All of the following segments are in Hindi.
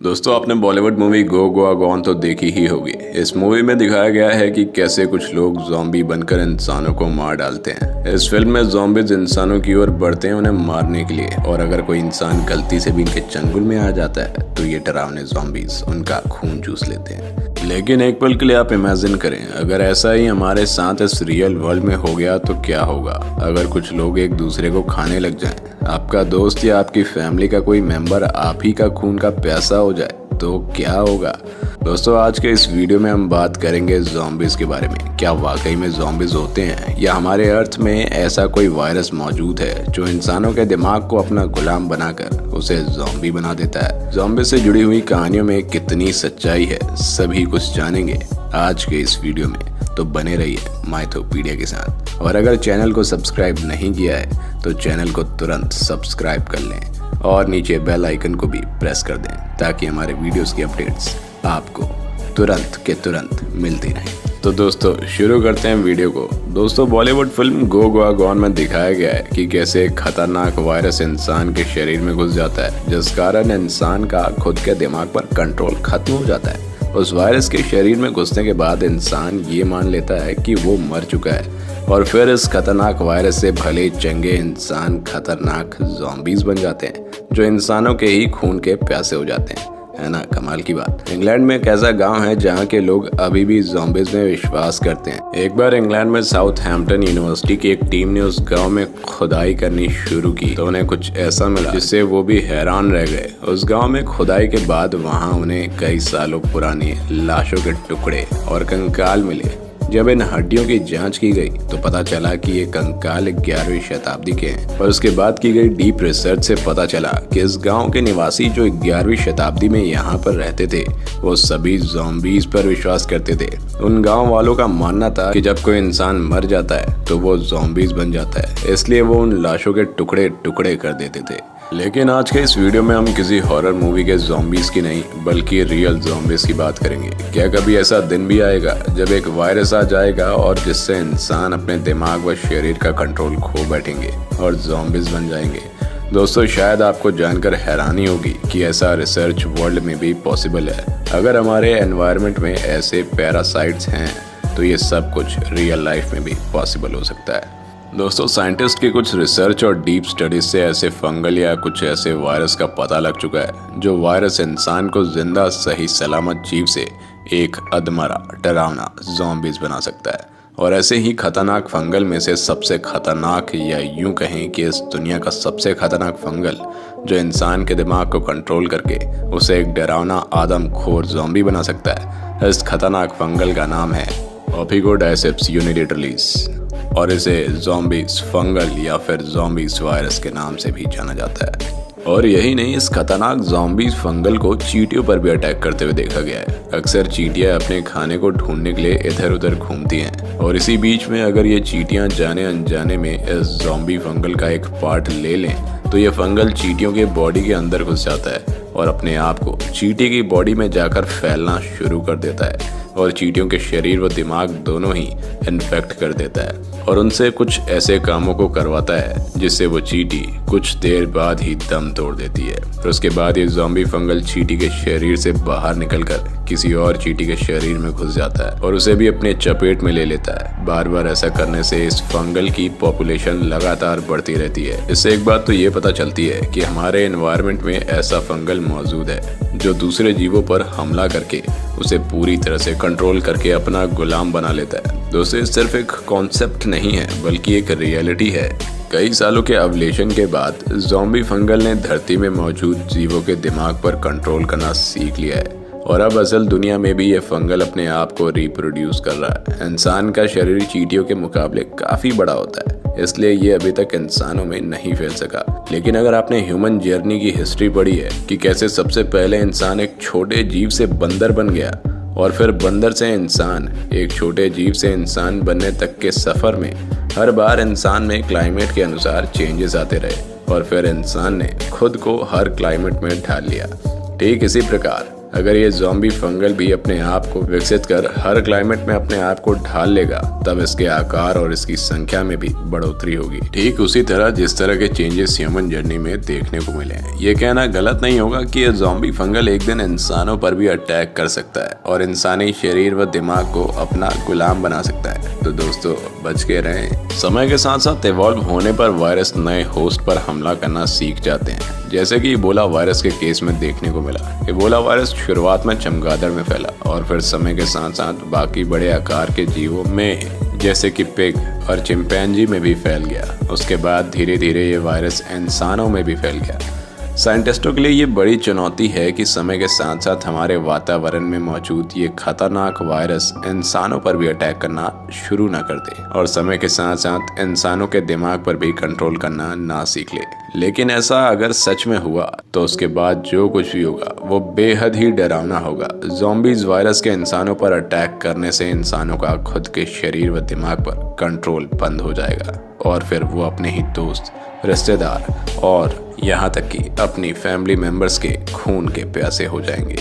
दोस्तों आपने बॉलीवुड मूवी गो गोआ गॉन तो देखी ही होगी। इस मूवी में दिखाया गया है कि कैसे कुछ लोग ज़ॉम्बी बनकर इंसानों को मार डालते हैं। इस फिल्म में ज़ॉम्बीज इंसानों की ओर बढ़ते हैं उन्हें मारने के लिए, और अगर कोई इंसान गलती से भी इनके चंगुल में आ जाता है तो ये डरावने ज़ॉम्बीज उनका खून चूस लेते हैं। लेकिन एक पल के लिए आप इमेजिन करें, अगर ऐसा ही हमारे साथ इस रियल वर्ल्ड में हो गया तो क्या होगा। अगर कुछ लोग एक दूसरे को खाने लग जाएं, आपका दोस्त या आपकी फैमिली का कोई मेंबर आप ही का खून का प्यासा हो जाए तो क्या होगा। दोस्तों आज के इस वीडियो में हम बात करेंगे ज़ॉम्बीज़ के बारे में। क्या वाकई में ज़ॉम्बीज़ होते हैं, या हमारे अर्थ में ऐसा कोई वायरस मौजूद है जो इंसानों के दिमाग को अपना गुलाम बनाकर उसे ज़ॉम्बी बना देता है। ज़ॉम्बी से जुड़ी हुई कहानियों में कितनी सच्चाई है, सभी कुछ जानेंगे आज के इस वीडियो में, तो बने रहिए माइथोपीडिया के साथ। और अगर चैनल को सब्सक्राइब नहीं किया है तो चैनल को तुरंत सब्सक्राइब कर लें और नीचे बेल आइकन को भी प्रेस कर दें ताकि हमारे वीडियोस की अपडेट्स आपको तुरंत के तुरंत मिलती रहें। तो दोस्तों शुरू करते हैं वीडियो को। दोस्तों बॉलीवुड फिल्म गो गोआ गॉन में दिखाया गया है कि कैसे एक खतरनाक वायरस इंसान के शरीर में घुस जाता है, जिस कारण इंसान का खुद के दिमाग पर कंट्रोल खत्म हो जाता है। उस वायरस के शरीर में घुसने के बाद इंसान ये मान लेता है कि वो मर चुका है, और फिर इस खतरनाक वायरस से भले चंगे इंसान खतरनाक ज़ॉम्बीज़ बन जाते हैं जो इंसानों के ही खून के प्यासे हो जाते हैं। है ना कमाल की बात। इंग्लैंड में एक ऐसा गांव है जहां के लोग अभी भी ज़ॉम्बीज़ में विश्वास करते हैं। एक बार इंग्लैंड में साउथहैम्पटन यूनिवर्सिटी की एक टीम ने उस गांव में खुदाई करनी शुरू की तो उन्हें कुछ ऐसा मिला जिससे वो भी हैरान रह गए। उस गांव में खुदाई के बाद वहां उन्हें कई सालों पुरानी लाशों के टुकड़े और कंकाल मिले। जब इन हड्डियों की जांच की गई तो पता चला कि ये कंकाल 11वीं शताब्दी के हैं, और उसके बाद की गई डीप रिसर्च से पता चला कि इस गांव के निवासी जो 11वीं शताब्दी में यहाँ पर रहते थे वो सभी ज़ॉम्बीज़ पर विश्वास करते थे। उन गांव वालों का मानना था कि जब कोई इंसान मर जाता है तो वो ज़ॉम्बीज़ बन जाता है, इसलिए वो उन लाशों के टुकड़े टुकड़े कर देते थे। लेकिन आज के इस वीडियो में हम किसी हॉरर मूवी के ज़ॉम्बीज़ की नहीं बल्कि रियल ज़ॉम्बीज़ की बात करेंगे। क्या कभी ऐसा दिन भी आएगा जब एक वायरस आ जाएगा और जिससे इंसान अपने दिमाग व शरीर का कंट्रोल खो बैठेंगे और ज़ॉम्बीज़ बन जाएंगे। दोस्तों शायद आपको जानकर हैरानी होगी कि ऐसा रिसर्च वर्ल्ड में भी पॉसिबल है। अगर हमारे एनवायरनमेंट में ऐसे पैरासाइट्स हैं तो ये सब कुछ रियल लाइफ में भी पॉसिबल हो सकता है। दोस्तों साइंटिस्ट की कुछ रिसर्च और डीप स्टडीज से ऐसे फंगल या कुछ ऐसे वायरस का पता लग चुका है जो वायरस इंसान को जिंदा सही सलामत जीव से एक अधमरा डरावना ज़ॉम्बीज़ बना सकता है। और ऐसे ही खतरनाक फंगल में से सबसे खतरनाक, या यूं कहें कि इस दुनिया का सबसे खतरनाक फंगल जो इंसान के दिमाग को कंट्रोल करके उसे एक डरावना आदमखोर ज़ॉम्बी बना सकता है, इस खतरनाक फंगल का नाम है ओपिकोडाइसेप्स यूनिलेटरलिस, और इसे ज़ॉम्बीज़ फंगल या फिर ज़ॉम्बीज़ वायरस के नाम से भी जाना जाता है। और यही नहीं, इस खतरनाक ज़ॉम्बीज़ फंगल को चींटियों पर भी अटैक करते हुए देखा गया है। अक्सर चींटियां अपने खाने को ढूंढने के लिए इधर उधर घूमती हैं, और इसी बीच में अगर ये चींटियां जाने अनजाने में इस ज़ॉम्बी फंगल का एक पार्ट ले लें तो ये फंगल चींटियों के बॉडी के अंदर घुस जाता है और अपने आप को चींटी की बॉडी में जाकर फैलना शुरू कर देता है, और चींटियों के शरीर व दिमाग दोनों ही इन्फेक्ट कर देता है और उनसे कुछ ऐसे कामों को करवाता है जिससे वो चींटी कुछ देर बाद ही दम तोड़ देती है। फिर उसके बाद ये ज़ॉम्बी फंगल चींटी के शरीर से बाहर निकलकर किसी और चींटी के शरीर में घुस जाता है और उसे भी अपने चपेट में ले लेता है। बार बार ऐसा करने से इस फंगल की पॉपुलेशन लगातार बढ़ती रहती है। इससे एक बात तो ये पता चलती है कि हमारे एनवायरनमेंट में ऐसा फंगल मौजूद है जो दूसरे जीवों पर हमला करके उसे पूरी तरह से कंट्रोल करके अपना गुलाम बना लेता है। दोस्तों ये सिर्फ एक कॉन्सेप्ट नहीं है बल्कि एक रियलिटी है। कई सालों के अवलेशन के बाद ज़ॉम्बी फंगल ने धरती में मौजूद जीवों के दिमाग पर कंट्रोल करना सीख लिया है, और अब असल दुनिया में भी ये फंगल अपने आप को रिप्रोड्यूस कर रहा है। इंसान का शरीर चींटियों के मुकाबले काफ़ी बड़ा होता है, इसलिए ये अभी तक इंसानों में नहीं फैल सका। लेकिन अगर आपने ह्यूमन जर्नी की हिस्ट्री पढ़ी है कि कैसे सबसे पहले इंसान एक छोटे जीव से बंदर बन गया, और फिर बंदर से इंसान, एक छोटे जीव से इंसान बनने तक के सफ़र में हर बार इंसान में क्लाइमेट के अनुसार चेंजेस आते रहे, और फिर इंसान ने खुद को हर क्लाइमेट में ढाल लिया। ठीक इसी प्रकार अगर ये ज़ॉम्बी फंगल भी अपने आप को विकसित कर हर क्लाइमेट में अपने आप को ढाल लेगा, तब इसके आकार और इसकी संख्या में भी बढ़ोतरी होगी। ठीक उसी तरह जिस तरह के चेंजेस ह्यूमन जर्नी में देखने को मिले हैं। ये कहना गलत नहीं होगा कि ये ज़ॉम्बी फंगल एक दिन इंसानों पर भी अटैक कर सकता है और इंसानी शरीर व दिमाग को अपना गुलाम बना सकता है। तो दोस्तों, बच के रहें। समय के साथ साथ इवॉल्व होने पर वायरस नए होस्ट पर हमला करना सीख जाते हैं, जैसे कि इबोला वायरस के केस में देखने को मिला। इबोला वायरस शुरुआत में चमगादड़ में फैला और फिर समय के साथ साथ बाकी बड़े आकार के जीवों में जैसे कि पिग और चिंपैंजी में भी फैल गया। उसके बाद धीरे धीरे ये वायरस इंसानों में भी फैल गया। साइंटिस्टों के लिए ये बड़ी चुनौती है कि समय के साथ साथ हमारे वातावरण में मौजूद ये खतरनाक वायरस इंसानों पर भी अटैक करना शुरू ना कर दे और समय के साथ साथ इंसानों के दिमाग पर भी कंट्रोल करना ना सीख ले। लेकिन ऐसा अगर सच में हुआ तो उसके बाद जो कुछ भी होगा वो बेहद ही डरावना होगा। ज़ॉम्बीज़ वायरस के इंसानों पर अटैक करने से इंसानों का खुद के शरीर व दिमाग पर कंट्रोल बंद हो जाएगा और फिर वो अपने ही दोस्त, रिश्तेदार और यहाँ तक कि अपनी फैमिली मेंबर्स के खून के प्यासे हो जाएंगे।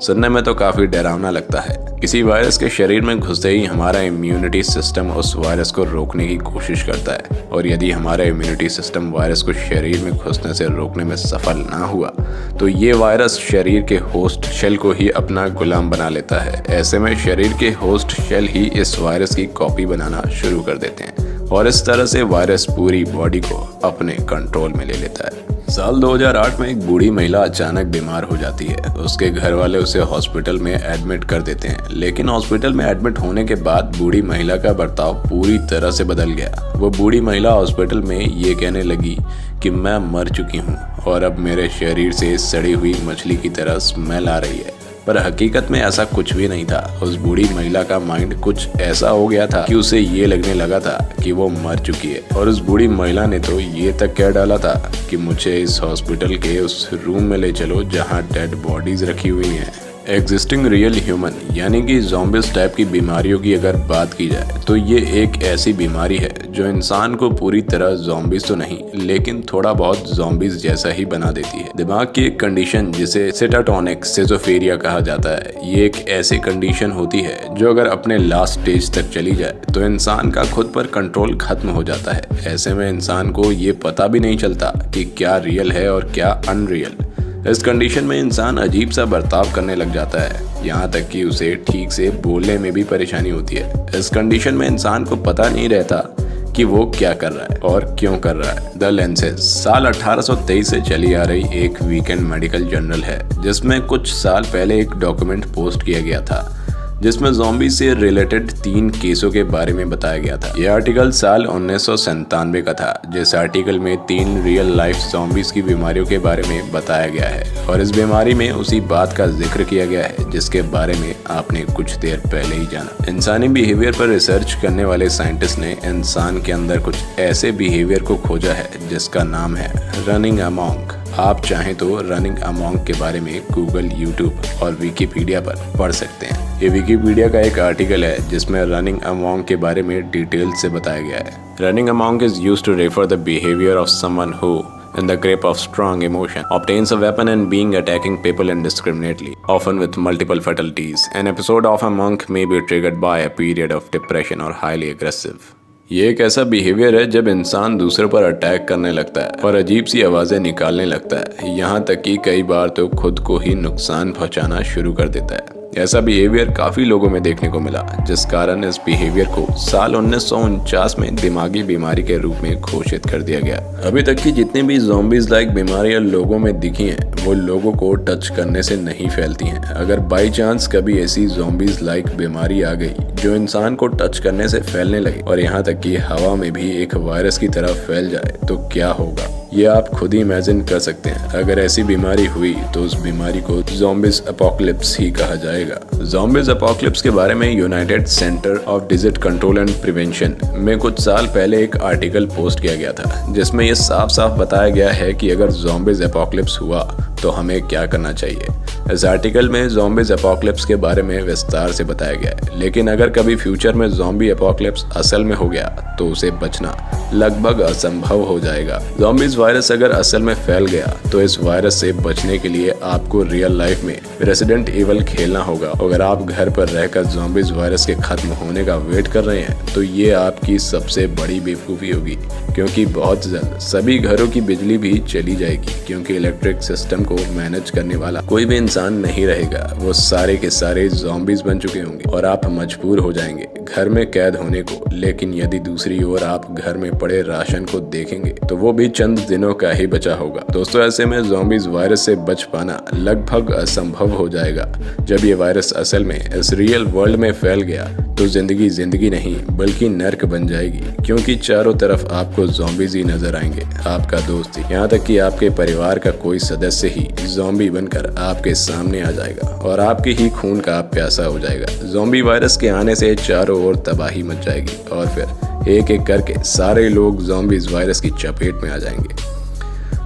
सुनने में तो काफ़ी डरावना लगता है। किसी वायरस के शरीर में घुसते ही हमारा इम्यूनिटी सिस्टम उस वायरस को रोकने की कोशिश करता है और यदि हमारा इम्यूनिटी सिस्टम वायरस को शरीर में घुसने से रोकने में सफल ना हुआ तो ये वायरस शरीर के होस्ट शेल को ही अपना गुलाम बना लेता है। ऐसे में शरीर के होस्ट शेल ही इस वायरस की कॉपी बनाना शुरू कर देते हैं और इस तरह से वायरस पूरी बॉडी को अपने कंट्रोल में ले लेता है। साल 2008 में एक बूढ़ी महिला अचानक बीमार हो जाती है। उसके घर वाले उसे हॉस्पिटल में एडमिट कर देते हैं, लेकिन हॉस्पिटल में एडमिट होने के बाद बूढ़ी महिला का बर्ताव पूरी तरह से बदल गया। वो बूढ़ी महिला हॉस्पिटल में ये कहने लगी कि मैं मर चुकी हूँ और अब मेरे शरीर से सड़ी हुई मछली की तरह स्मेल आ रही है। पर हकीकत में ऐसा कुछ भी नहीं था। उस बूढ़ी महिला का माइंड कुछ ऐसा हो गया था कि उसे ये लगने लगा था कि वो मर चुकी है। और उस बूढ़ी महिला ने तो ये तक कह डाला था कि मुझे इस हॉस्पिटल के उस रूम में ले चलो जहाँ डेड बॉडीज रखी हुई हैं। एग्जिस्टिंग रियल ह्यूमन यानी कि ज़ॉम्बीज़ टाइप की बीमारियों की अगर बात की जाए तो ये एक ऐसी बीमारी है जो इंसान को पूरी तरह ज़ॉम्बीज़ तो नहीं लेकिन थोड़ा बहुत ज़ॉम्बीज़ जैसा ही बना देती है। दिमाग की एक कंडीशन जिसे सेटाटोनिक सिजोफ्रेनिया कहा जाता है, ये एक ऐसी कंडीशन होती है जो अगर अपने लास्ट स्टेज तक चली जाए तो इंसान का खुद पर कंट्रोल खत्म हो जाता है। ऐसे में इंसान को ये पता भी नहीं चलता कि क्या रियल है और क्या अनरियल। इस कंडीशन में इंसान अजीब सा बर्ताव करने लग जाता है, यहाँ तक कि उसे ठीक से बोलने में भी परेशानी होती है। इस कंडीशन में इंसान को पता नहीं रहता कि वो क्या कर रहा है और क्यों कर रहा है। द लेंसेज साल 1823 से चली आ रही एक वीकेंड मेडिकल जर्नल है, जिसमें कुछ साल पहले एक डॉक्यूमेंट पोस्ट किया गया था जिसमें ज़ॉम्बी से रिलेटेड 3 केसों के बारे में बताया गया था। यह आर्टिकल साल 1997 का था, जिस आर्टिकल में 3 रियल लाइफ ज़ॉम्बीज़ की बीमारियों के बारे में बताया गया है और इस बीमारी में उसी बात का जिक्र किया गया है जिसके बारे में आपने कुछ देर पहले ही जाना। इंसानी बिहेवियर पर रिसर्च करने वाले साइंटिस्ट ने इंसान के अंदर कुछ ऐसे बिहेवियर को खोजा है जिसका नाम है रनिंग अमॉन्ग। आप चाहें तो रनिंग अमॉन्ग के बारे में गूगल, यूट्यूब और विकीपीडिया पर पढ़ सकते हैं। ये विकीपीडिया का एक आर्टिकल है जिसमें रनिंग अमॉन्ग के बारे में डिटेल से बताया गया है। Running amok is used to refer the behaviour of someone who in the grip of strong emotion obtains a weapon and being attacking people indiscriminately, often with multiple fatalities. An episode of a monk may be triggered by a period of depression or highly aggressive. ये एक ऐसा बिहेवियर है जब इंसान दूसरों पर अटैक करने लगता है और अजीब सी आवाज़ें निकालने लगता है, यहाँ तक कि कई बार तो खुद को ही नुकसान पहुँचाना शुरू कर देता है। ऐसा बिहेवियर काफ़ी लोगों में देखने को मिला, जिस कारण इस बिहेवियर को साल 1949 में दिमागी बीमारी के रूप में घोषित कर दिया गया। अभी तक की जितनी भी ज़ॉम्बीज़ लाइक बीमारियां लोगों में दिखी हैं वो लोगों को टच करने से नहीं फैलती हैं। अगर बाई चांस कभी ऐसी ज़ॉम्बीज़ लाइक बीमारी आ गई जो इंसान को टच करने से फैलने लगे और यहाँ तक कि हवा में भी एक वायरस की तरह फैल जाए तो क्या होगा, ये आप खुद ही इमेजिन कर सकते हैं। अगर ऐसी बीमारी हुई तो उस बीमारी को ज़ॉम्बीज़ एपोकलिप्स ही कहा जाएगा। ज़ॉम्बीज़ एपोकलिप्स के बारे में United centre of disease control and prevention में कुछ साल पहले एक आर्टिकल पोस्ट किया गया था जिसमें ये साफ साफ बताया गया है कि अगर ज़ॉम्बीज़ एपोकलिप्स हुआ तो हमें क्या करना चाहिए। इस आर्टिकल में ज़ॉम्बीज एपोकलिप्स के बारे में विस्तार से बताया गया है, लेकिन अगर कभी फ्यूचर में ज़ॉम्बी एपोकलिप्स असल में हो गया तो उसे बचना लगभग असंभव हो जाएगा। ज़ॉम्बीज वायरस अगर असल में फैल गया तो इस वायरस से बचने के लिए आपको रियल लाइफ में रेसिडेंट एविल खेलना होगा। अगर आप घर पर रहकर ज़ॉम्बीज वायरस के खत्म होने का वेट कर रहे हैं तो ये आपकी सबसे बड़ी बेवकूफ़ी होगी, क्योंकि बहुत जल्द सभी घरों की बिजली भी चली जाएगी, क्योंकि इलेक्ट्रिक सिस्टम को मैनेज करने वाला कोई भी इंसान नहीं रहेगा। वो सारे के सारे ज़ॉम्बीज बन चुके होंगे और आप मजबूर हो जाएंगे घर में कैद होने को। लेकिन यदि दूसरी ओर आप घर में पड़े राशन को देखेंगे तो वो भी चंद दिनों का ही बचा होगा। दोस्तों, ऐसे में ज़ॉम्बीज वायरस से बच पाना लगभग असंभव हो जाएगा। जब ये वायरस असल में इस रियल वर्ल्ड में फैल गया तो जिंदगी नहीं बल्कि नर्क बन जाएगी, क्योंकि चारों तरफ आपको ज़ॉम्बीज ही नजर आएंगे, आपका दोस्त, यहाँ तक कि आपके परिवार का कोई सदस्य ही ज़ॉम्बी बनकर आपके सामने आ जाएगा और आपके ही खून का प्यासा हो जाएगा। ज़ॉम्बी वायरस के आने से चारों ओर तबाही मच जाएगी और फिर एक एक करके सारे लोग ज़ॉम्बीज वायरस की चपेट में आ जाएंगे।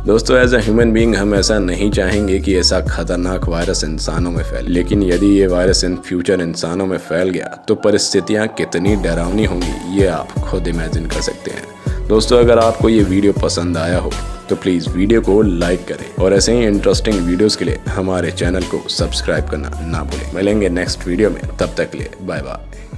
दोस्तों, एज अ ह्यूमन बीइंग हम ऐसा नहीं चाहेंगे कि ऐसा खतरनाक वायरस इंसानों में फैले, लेकिन यदि ये वायरस इन फ्यूचर इंसानों में फैल गया तो परिस्थितियाँ कितनी डरावनी होंगी ये आप खुद इमेजिन कर सकते हैं। दोस्तों, अगर आपको ये वीडियो पसंद आया हो तो प्लीज़ वीडियो को लाइक करें और ऐसे ही इंटरेस्टिंग वीडियोस के लिए हमारे चैनल को सब्सक्राइब करना ना भूलें। मिलेंगे नेक्स्ट वीडियो में, तब तक के लिए बाय बाय।